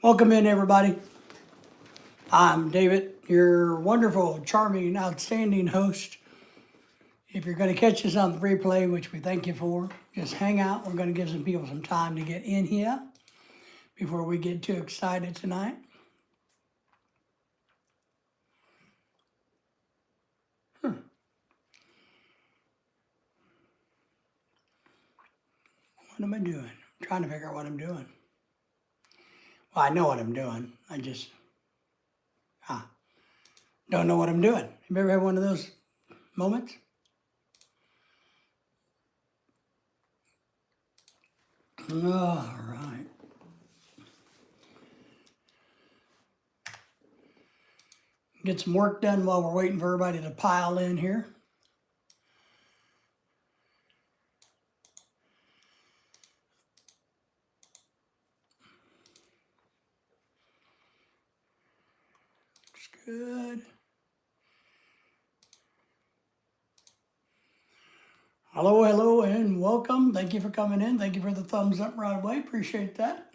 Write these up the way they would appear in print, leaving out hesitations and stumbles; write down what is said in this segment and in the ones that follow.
Welcome in, everybody. I'm David, your wonderful, charming, outstanding host. If you're going to catch us on the replay, which we thank you for, just hang out. We're going to give some people some time to get in here before we get too excited tonight. What am I doing? I'm trying to figure out what I'm doing. Well, I know what I'm doing. I just don't know what I'm doing. You ever had one of those moments? All right. Get some work done while we're waiting for everybody to pile in here. Looks good. Hello, and welcome. Thank you for coming in. Thank you for the thumbs up right away. Appreciate that.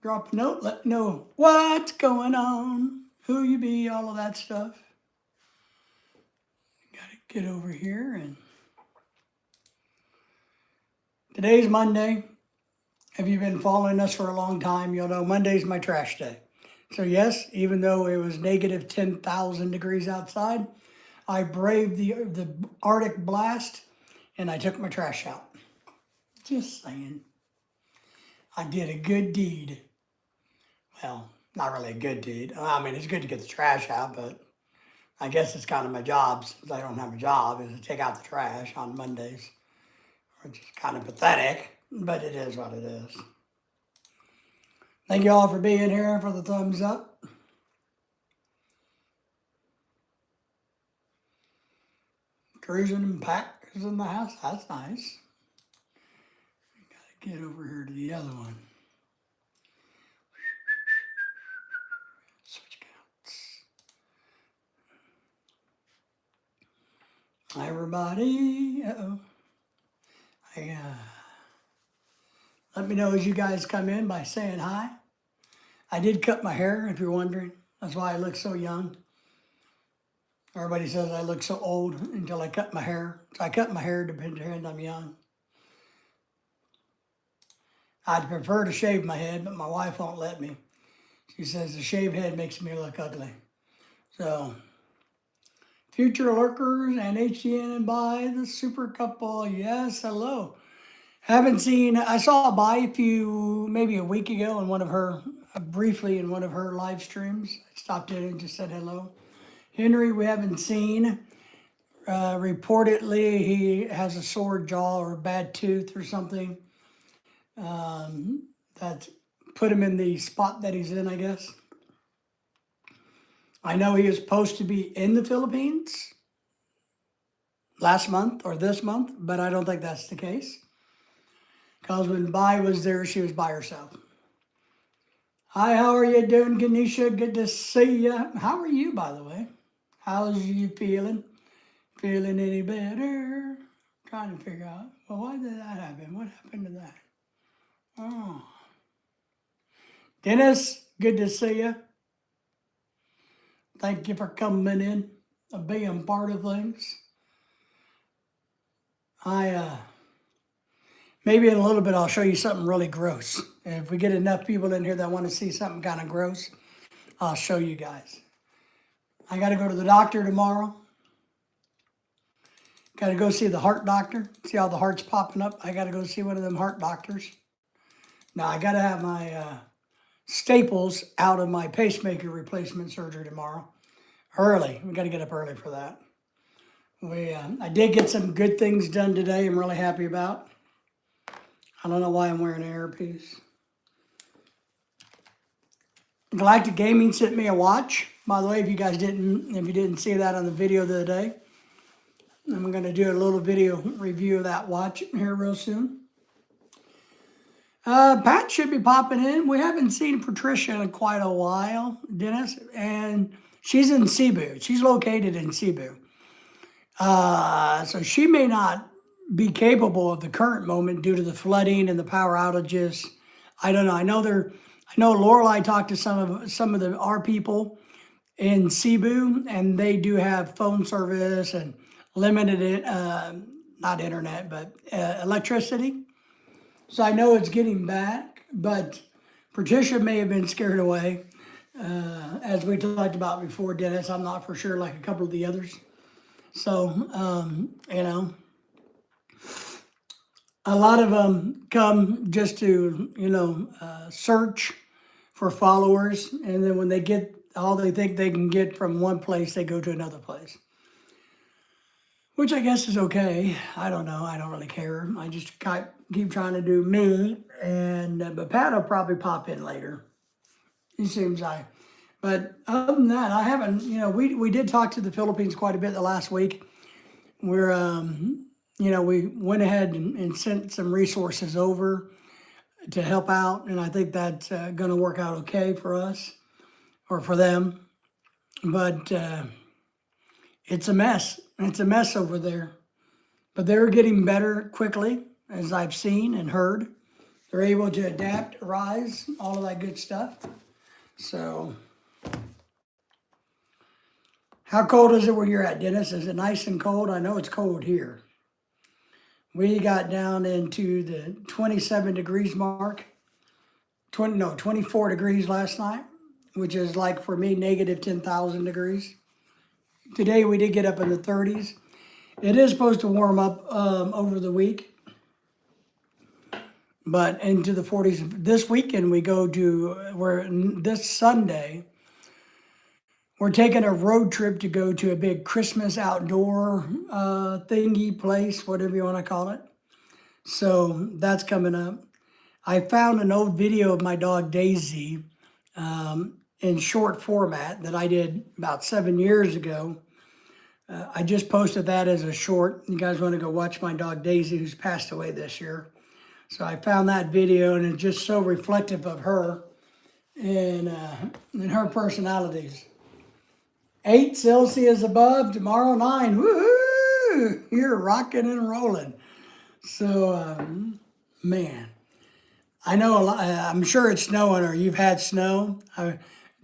Drop a note. Let me know what's going on, who you be, all of that stuff. Got to get over here. And today's Monday. If you've been following us for a long time, you'll know Monday's my trash day. So yes, even though it was negative 10,000 degrees outside, I braved the Arctic blast and I took my trash out. Just saying. I did a good deed. Well, not really a good deed. I mean, it's good to get the trash out, but I guess it's kind of my job, since I don't have a job, is to take out the trash on Mondays, which is kind of pathetic, but it is what it is. Thank you all for being here, for the thumbs up. Cruising and Pack is in the house. That's nice. Got to get over here to the other one. Switch counts. Hi, everybody. Uh-oh. Let me know as you guys come in by saying hi. I did cut my hair, if you're wondering. That's why I look so young. Everybody says I look so old until I cut my hair. So I cut my hair to pretend I'm young. I'd prefer to shave my head, but my wife won't let me. She says the shaved head makes me look ugly. So, future lurkers and HDN and by the super couple. Yes, hello. Haven't seen, I saw Bai maybe a week ago in one of her, briefly in one of her live streams. I stopped in and just said hello. Henry, we haven't seen. Reportedly, he has a sore jaw or a bad tooth or something. That put him in the spot that he's in, I guess. I know he was supposed to be in the Philippines last month or this month, but I don't think that's the case. Because when Bai was there, she was by herself. Hi, how are you doing, Ganesha? Good to see you. How are you, by the way? How's you feeling? Feeling any better? Trying to figure out, well, why did that happen? What happened to that? Oh. Dennis, good to see you. Thank you for coming in and being part of things. Maybe in a little bit I'll show you something really gross. And if we get enough people in here that want to see something kind of gross, I'll show you guys. I got to go to the doctor tomorrow. Got to go see the heart doctor. See how the heart's popping up? I got to go see one of them heart doctors. Now I got to have my staples out of my pacemaker replacement surgery tomorrow. Early. We got to get up early for that. I did get some good things done today I'm really happy about. I don't know why I'm wearing an earpiece. Galactic Gaming sent me a watch. By the way, if you didn't see that on the video the other day, I'm going to do a little video review of that watch here real soon. Pat should be popping in. We haven't seen Patricia in quite a while, Dennis, and she's in Cebu. She's located in Cebu. So she may not be capable of the current moment due to the flooding and the power outages. I don't know. I know Lorelei talked to some of our people in Cebu, and they do have phone service and limited, not internet, but electricity. So I know it's getting back, but Patricia may have been scared away. As we talked about before, Dennis, I'm not for sure like a couple of the others. So, a lot of them come just to, search for followers. And then when they get all they think they can get from one place, they go to another place. Which I guess is okay. I don't know. I don't really care. I just keep trying to do me. And but Pat will probably pop in later. He seems like. But other than that, I haven't. We did talk to the Philippines quite a bit the last week. We're we went ahead and sent some resources over to help out, and I think that's going to work out okay for us or for them. But it's a mess. It's a mess over there. But they're getting better quickly, as I've seen and heard. They're able to adapt, rise, all of that good stuff. So, how cold is it where you're at, Dennis? Is it nice and cold? I know it's cold here. We got down into the 27 degrees mark, 24 degrees last night, which is like for me, negative 10,000 degrees. Today we did get up in the 30s. It is supposed to warm up over the week, but into the 40s. This weekend this Sunday, we're taking a road trip to go to a big Christmas outdoor thingy place, whatever you want to call it. So that's coming up. I found an old video of my dog Daisy in short format that I did about 7 years ago. I just posted that as a short. You guys want to go watch my dog Daisy, who's passed away this year. So I found that video, and it's just so reflective of her and her personalities. 8 Celsius above, tomorrow 9. Woohoo! You're rocking and rolling. So, man, I know a lot. I'm sure it's snowing, or you've had snow.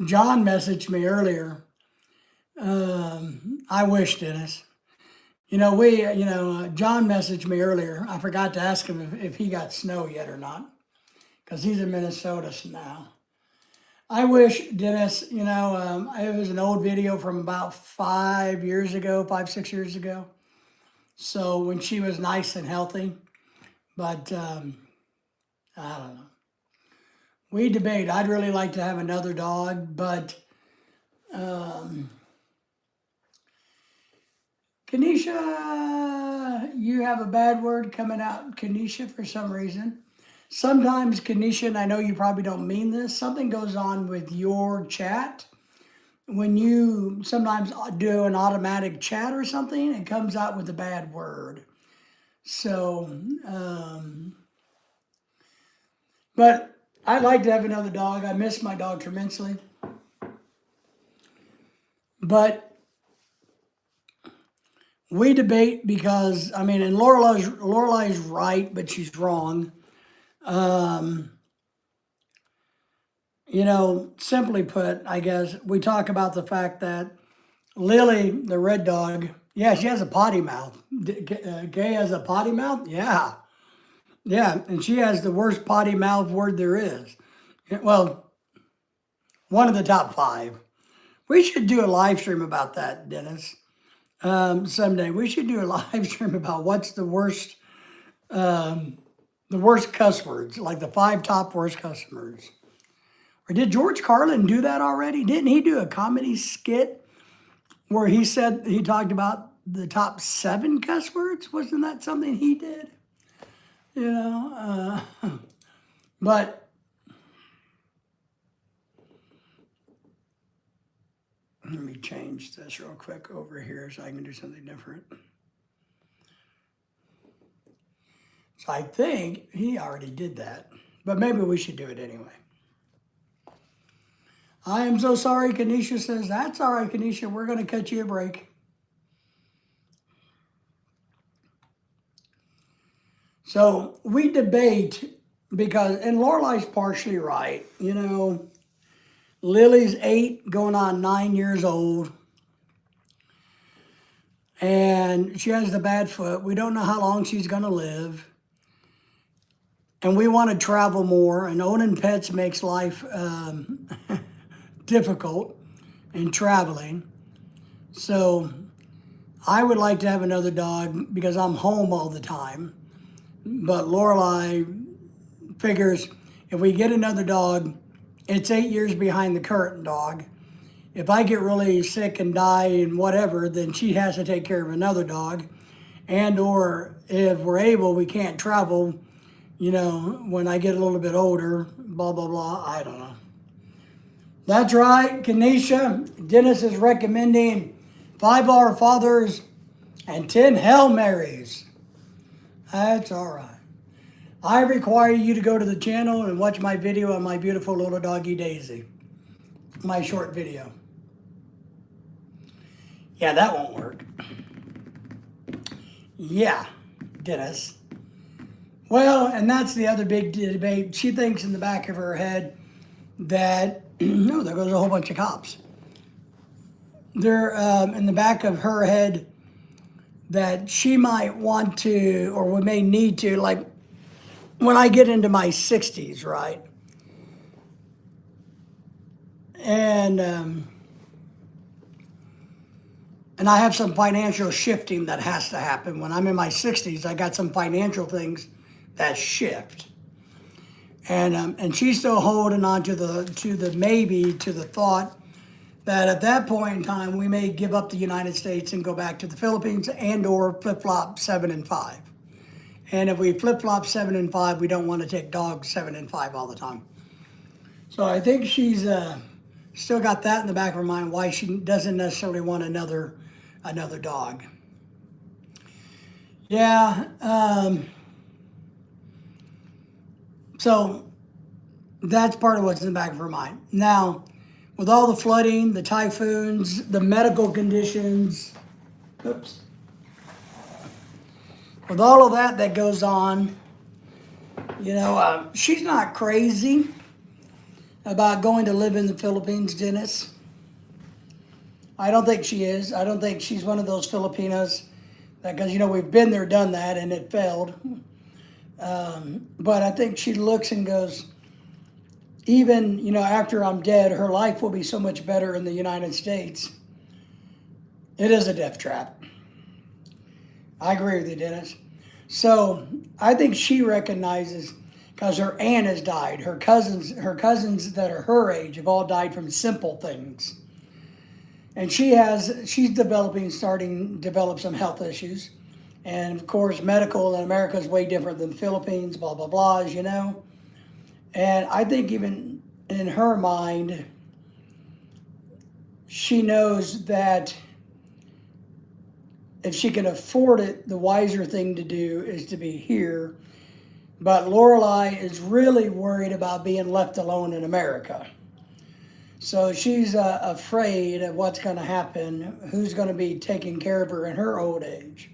John messaged me earlier. I wish, Dennis. John messaged me earlier. I forgot to ask him if he got snow yet or not, because he's in Minnesota now. I wish, Dennis, it was an old video from about 5, 6 years ago. So when she was nice and healthy, but I don't know. We debate. I'd really like to have another dog, but Kenesha, you have a bad word coming out, Kenesha, for some reason. Sometimes, Kenesha, and I know you probably don't mean this, something goes on with your chat. When you sometimes do an automatic chat or something, it comes out with a bad word. So, but I'd like to have another dog. I miss my dog tremendously. But we debate because, and Lorelai's right, but she's wrong. Simply put, I guess, we talk about the fact that Lily, the red dog, yeah, she has a potty mouth. Gay has a potty mouth? Yeah. Yeah, and she has the worst potty mouth word there is. Well, one of the top 5. We should do a live stream about that, Dennis. Someday we should do a live stream about what's the worst cuss words, like the 5 top worst cuss words. Or did George Carlin do that already? Didn't he do a comedy skit where he talked about the top 7 cuss words? Wasn't that something he did? But let me change this real quick over here so I can do something different. So I think he already did that, but maybe we should do it anyway. I am so sorry, Kenesha says. That's all right, Kenesha. We're going to cut you a break. So we debate because, and Lorelai's partially right. Lily's 8, going on 9 years old, and she has the bad foot. We don't know how long she's going to live. And we want to travel more, and owning pets makes life difficult in traveling. So I would like to have another dog because I'm home all the time. But Lorelai figures if we get another dog, it's 8 years behind the current dog. If I get really sick and die and whatever, then she has to take care of another dog. And or if we're able, we can't travel, when I get a little bit older, blah, blah, blah. I don't know. That's right, Kenesha. Dennis is recommending 5 Our Fathers and 10 Hail Marys. That's all right. I require you to go to the channel and watch my video on my beautiful little doggy Daisy. My short video. Yeah, that won't work. Yeah, Dennis. Well, and that's the other big debate. She thinks in the back of her head that, no, there goes a whole bunch of cops. They're in the back of her head that she might want to, or we may need to, like when I get into my 60s, right? And I have some financial shifting that has to happen. When I'm in my 60s, I got some financial things that shift. And she's still holding on to the thought that at that point in time, we may give up the United States and go back to the Philippines and or flip-flop 7 and 5. And if we flip-flop 7 and 5, we don't want to take dogs 7 and 5 all the time. So I think she's still got that in the back of her mind, why she doesn't necessarily want another dog. Yeah. So that's part of what's in the back of her mind. Now, with all the flooding, the typhoons, the medical conditions, with all of that goes on, she's not crazy about going to live in the Philippines, Dennis. I don't think she is. I don't think she's one of those Filipinos that, because, we've been there, done that, and it failed. But I think she looks and goes, even, after I'm dead, her life will be so much better in the United States. It is a death trap. I agree with you, Dennis. So I think she recognizes, because her aunt has died, her cousins that are her age have all died from simple things. And she's starting to develop some health issues. And of course, medical in America is way different than the Philippines, blah, blah, blah, as you know. And I think even in her mind, she knows that if she can afford it, the wiser thing to do is to be here. But Lorelai is really worried about being left alone in America. So she's afraid of what's going to happen, who's going to be taking care of her in her old age.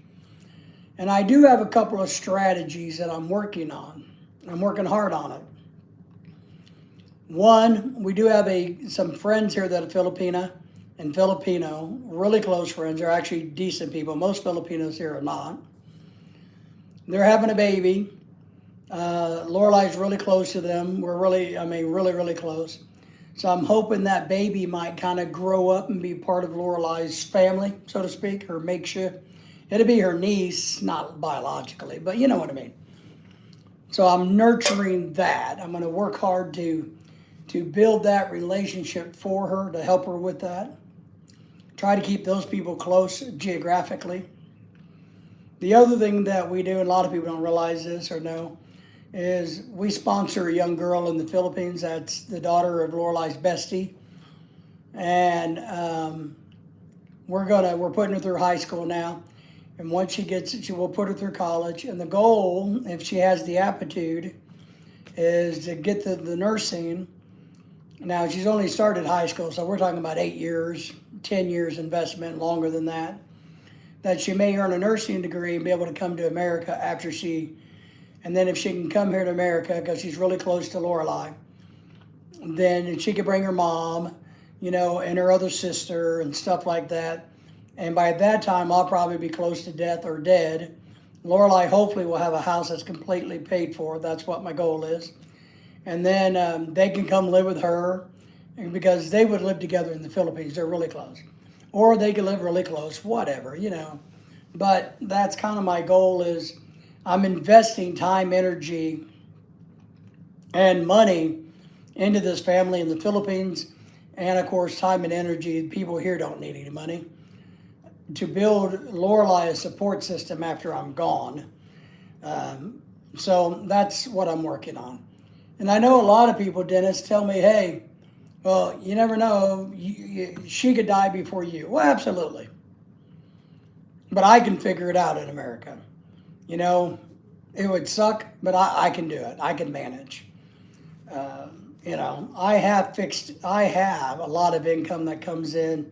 And I do have a couple of strategies that I'm working on. I'm working hard on it. One, we do have some friends here that are Filipino, really close friends. They're actually decent people. Most Filipinos here are not. They're having a baby. Lorelai's really close to them. We're really, really close. So I'm hoping that baby might kind of grow up and be part of Lorelai's family, so to speak, her makeshift. It'll be her niece, not biologically, but you know what I mean. So I'm nurturing that. I'm going to work hard to build that relationship for her, to help her with that. Try to keep those people close geographically. The other thing that we do, and a lot of people don't realize this or know, is we sponsor a young girl in the Philippines. That's the daughter of Lorelai's bestie. And we're putting her through high school now. And once she gets it, we'll put her through college. And the goal, if she has the aptitude, is to get the nursing. Now, she's only started high school, so we're talking about 8 years, 10 years investment, longer than that. That she may earn a nursing degree and be able to come to America after she And then if she can come here to America, because she's really close to Lorelai, then she could bring her mom, and her other sister and stuff like that. And by that time, I'll probably be close to death or dead. Lorelai hopefully will have a house that's completely paid for. That's what my goal is. And then they can come live with her, because they would live together in the Philippines. They're really close. Or they could live really close, whatever. But that's kind of my goal is I'm investing time, energy, and money into this family in the Philippines. And of course, time and energy. People here don't need any money. To build Lorelai a support system after I'm gone. So that's what I'm working on. And I know a lot of people, Dennis, tell me, hey, well, you never know, she could die before you. Well, absolutely. But I can figure it out in America. It would suck, but I can do it. I can manage. I have a lot of income that comes in,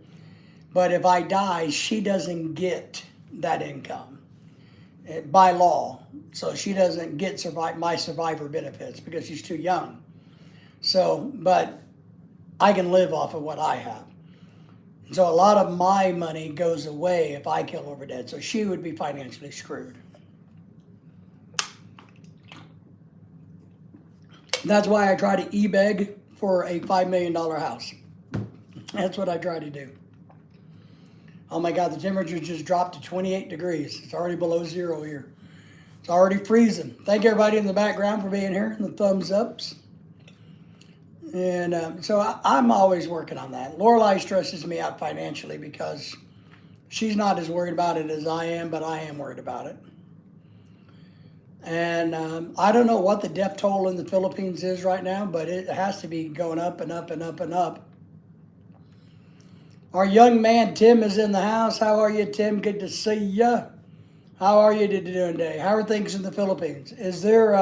but if I die, she doesn't get that income by law. So she doesn't get my survivor benefits because she's too young. So, but I can live off of what I have. So a lot of my money goes away if I kill over dead. So she would be financially screwed. That's why I try to e-beg for a $5 million house. That's what I try to do. Oh my God, the temperature just dropped to 28 degrees. It's already below zero here. It's already freezing. Thank everybody in the background for being here and the thumbs ups. And so I'm always working on that. Lorelai stresses me out financially because she's not as worried about it as I am, but I am worried about it. And I don't know what the death toll in the Philippines is right now, but it has to be going up and up and up and up. Our young man, Tim, is in the house. How are you, Tim? Good to see you. How are you doing today? How are things in the Philippines? Is there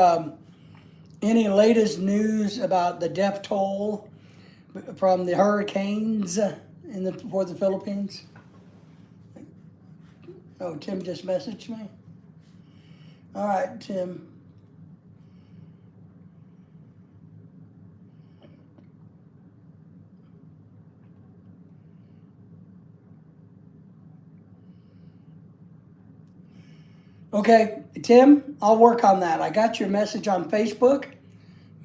any latest news about the death toll from the hurricanes for the Philippines? Oh, Tim just messaged me. All right, Tim. Okay, Tim, I'll work on that. I got your message on Facebook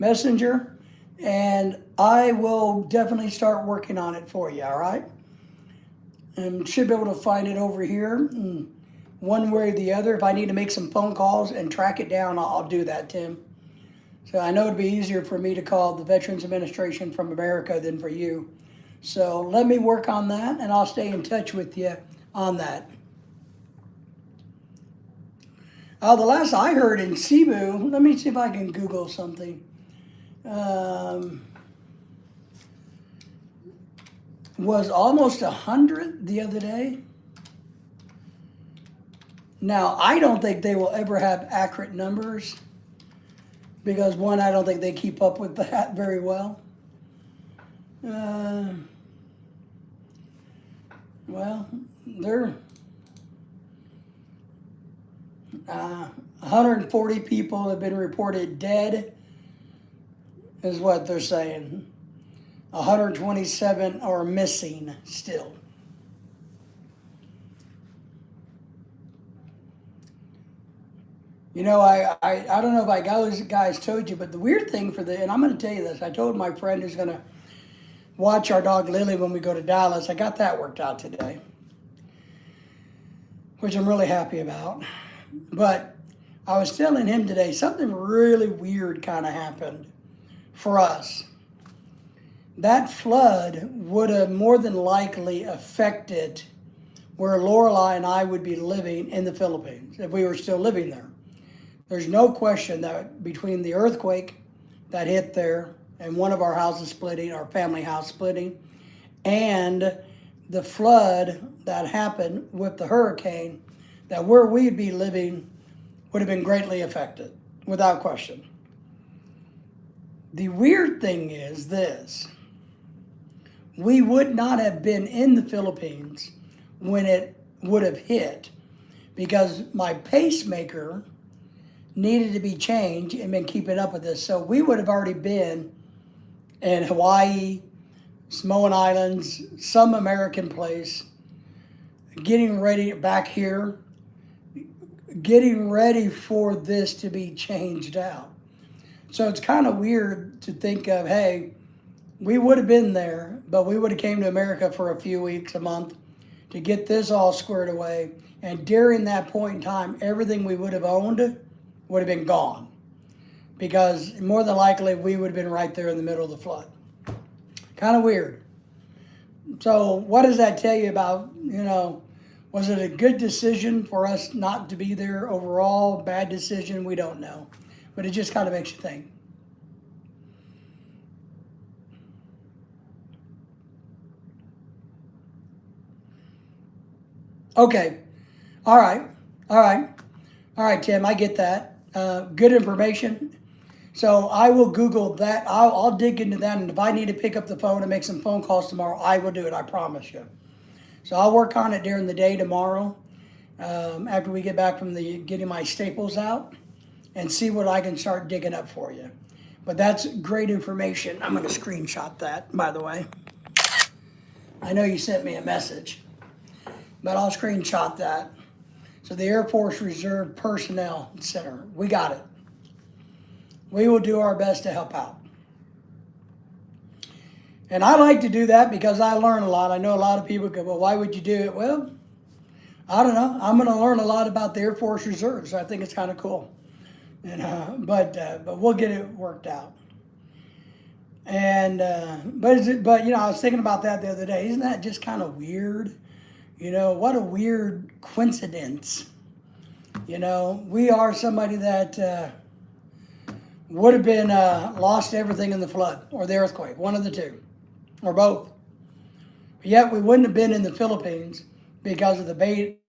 Messenger, and I will definitely start working on it for you, all right? And should be able to find it over here. One way or the other. If I need to make some phone calls and track it down, I'll do that, Tim. So I know it'd be easier for me to call the Veterans Administration from America than for you. So let me work on that, and I'll stay in touch with you on that. The last I heard in Cebu, let me see if I can Google something. Was almost 100 the other day. Now, I don't think they will ever have accurate numbers because, one, I don't think they keep up with that very well. Well, they're 140 people have been reported dead, is what they're saying. 127 are missing still. I don't know if guys told you, but the weird thing and I'm going to tell you this, I told my friend who's going to watch our dog Lily when we go to Dallas, I got that worked out today, which I'm really happy about. But I was telling him today, something really weird kind of happened for us. That flood would have more than likely affected where Lorelai and I would be living in the Philippines if we were still living there. There's no question that between the earthquake that hit there and one of our houses splitting, our family house splitting, and the flood that happened with the hurricane, that where we'd be living would have been greatly affected, without question. The weird thing is this. We would not have been in the Philippines when it would have hit because my pacemaker needed to be changed and been keeping up with this. So we would have already been in Hawaii, Samoan Islands, some American place, getting ready back here, getting ready for this to be changed out. So it's kind of weird to think of, hey, we would have been there, but we would have came to America for a few weeks, a month, to get this all squared away. And during that point in time, everything we would have owned would have been gone. Because more than likely, we would have been right there in the middle of the flood. Kind of weird. So what does that tell you about, was it a good decision for us not to be there overall? Bad decision? We don't know. But it just kind of makes you think. Okay. All right, Tim, I get that. Good information. So I will Google that. I'll dig into that. And if I need to pick up the phone and make some phone calls tomorrow, I will do it. I promise you. So I'll work on it during the day tomorrow, after we get back from getting my staples out, and see what I can start digging up for you. But that's great information. I'm going to screenshot that, by the way. I know you sent me a message, but I'll screenshot that. So the Air Force Reserve Personnel Center, we got it. We will do our best to help out. And I like to do that because I learn a lot. I know a lot of people go, well, why would you do it? Well, I don't know. I'm going to learn a lot about the Air Force Reserve, so I think it's kind of cool. And but we'll get it worked out. And but I was thinking about that the other day. Isn't that just kind of weird? What a weird coincidence. We are somebody that would have been lost everything in the flood or the earthquake, one of the two, or both. Yet we wouldn't have been in the Philippines because of the bait